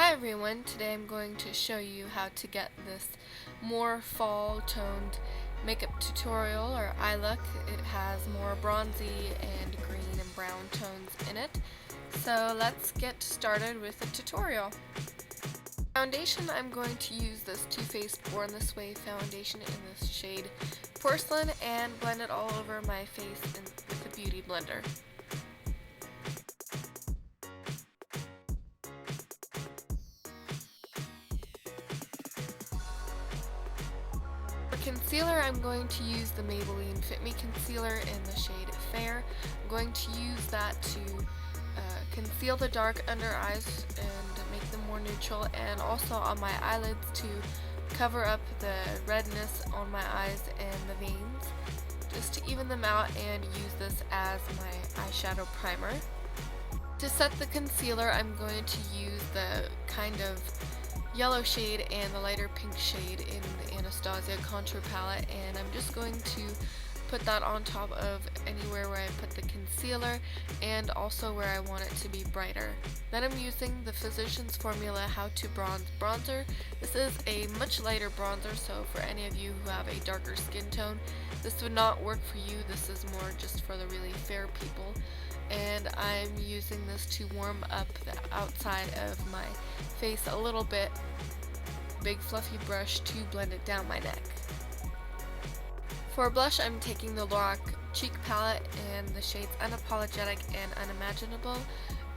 Hi everyone, today I'm going to show you how to get this more fall toned makeup tutorial or eye look. It has more bronzy and green and brown tones in it. So let's get started with the tutorial. Foundation, I'm going to use this Too Faced Born This Way foundation in this shade Porcelain and blend it all over my face with a beauty blender. For concealer, I'm going to use the Maybelline Fit Me Concealer in the shade Fair. I'm going to use that to conceal the dark under eyes and make them more neutral, and also on my eyelids to cover up the redness on my eyes and the veins, just to even them out, and use this as my eyeshadow primer. To set the concealer, I'm going to use the kind of yellow shade and the lighter pink shade in the Anastasia contour palette, and I'm just going to put that on top of anywhere where I put the concealer and also where I want it to be brighter. Then I'm using the Physicians Formula How to Bronze bronzer. This is a much lighter bronzer, so for any of you who have a darker skin tone, this would not work for you. This is more just for the really fair people. And I'm using this to warm up the outside of my face a little bit. Big fluffy brush to blend it down my neck. For blush, I'm taking the Lorac Cheek Palette and the shades Unapologetic and Unimaginable,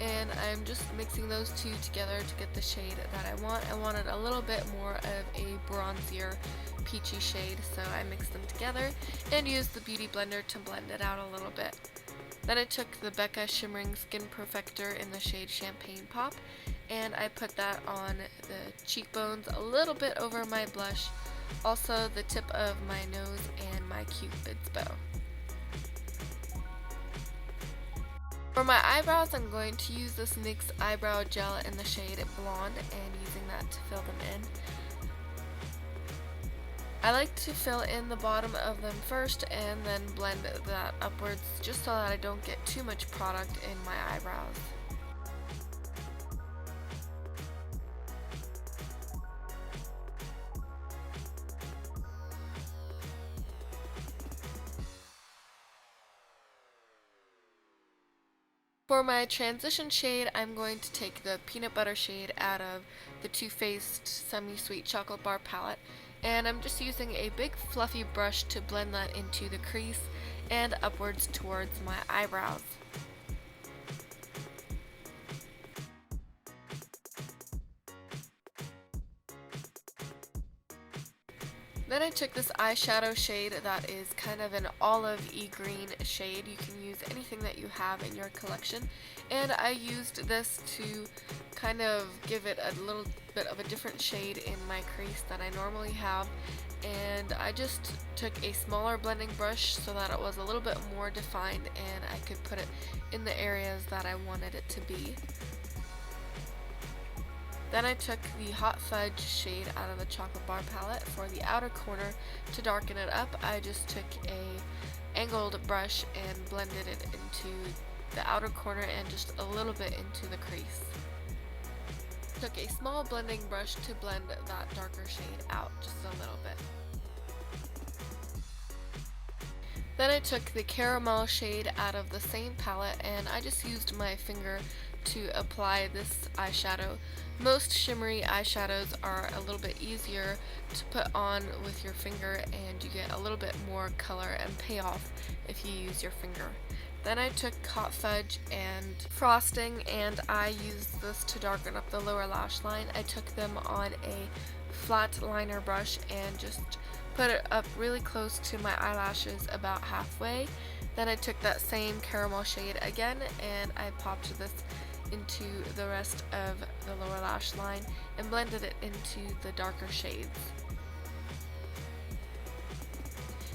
and I'm just mixing those two together to get the shade that I want. I wanted a little bit more of a bronzier peachy shade, so I mixed them together and used the Beauty Blender to blend it out a little bit. Then I took the Becca Shimmering Skin Perfector in the shade Champagne Pop, and I put that on the cheekbones a little bit over my blush, also the tip of my nose and my Cupid's bow. For my eyebrows, I'm going to use this NYX eyebrow gel in the shade Blonde and using that to fill them in. I like to fill in the bottom of them first and then blend that upwards, just so that I don't get too much product in my eyebrows. For my transition shade, I'm going to take the peanut butter shade out of the Too Faced Semi-Sweet Chocolate Bar palette, and I'm just using a big fluffy brush to blend that into the crease and upwards towards my eyebrows. Then I took this eyeshadow shade that is kind of an olive-y green shade. You can use anything that you have in your collection, and I used this to kind of give it a little bit of a different shade in my crease than I normally have, and I just took a smaller blending brush so that it was a little bit more defined and I could put it in the areas that I wanted it to be. Then I took the Hot Fudge shade out of the Chocolate Bar palette for the outer corner. To darken it up, I just took a angled brush and blended it into the outer corner and just a little bit into the crease. Took a small blending brush to blend that darker shade out just a little bit. Then I took the caramel shade out of the same palette and I just used my finger to apply this eyeshadow. Most shimmery eyeshadows are a little bit easier to put on with your finger, and you get a little bit more color and payoff if you use your finger. Then I took Hot Fudge and frosting, and I used this to darken up the lower lash line. I took them on a flat liner brush and just put it up really close to my eyelashes, about halfway. Then I took that same caramel shade again and I popped this into the rest of the lower lash line and blended it into the darker shades.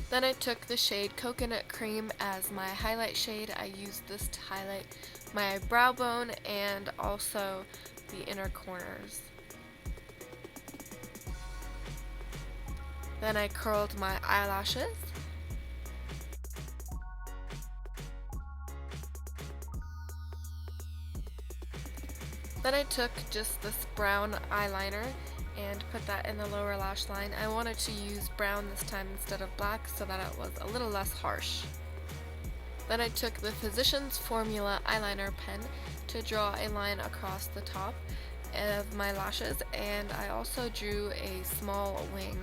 Then I took the shade Coconut Cream as my highlight shade. I used this to highlight my brow bone and also the inner corners. Then I curled my eyelashes. Then I took just this brown eyeliner and put that in the lower lash line. I wanted to use brown this time instead of black so that it was a little less harsh. Then I took the Physicians Formula eyeliner pen to draw a line across the top of my lashes, and I also drew a small wing.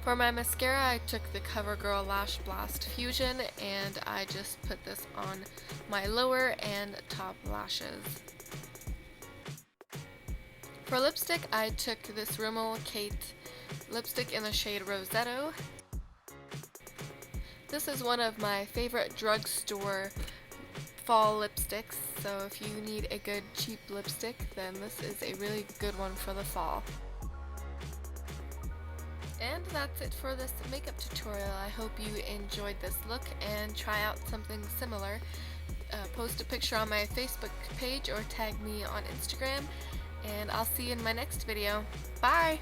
For my mascara, I took the CoverGirl Lash Blast Fusion and I just put this on my lower and top lashes. For lipstick, I took this Rimmel Kate lipstick in the shade Rosetto. This is one of my favorite drugstore fall lipsticks, so if you need a good cheap lipstick, then this is a really good one for the fall. And that's it for this makeup tutorial. I hope you enjoyed this look and try out something similar. Post a picture on my Facebook page or tag me on Instagram, and I'll see you in my next video. Bye!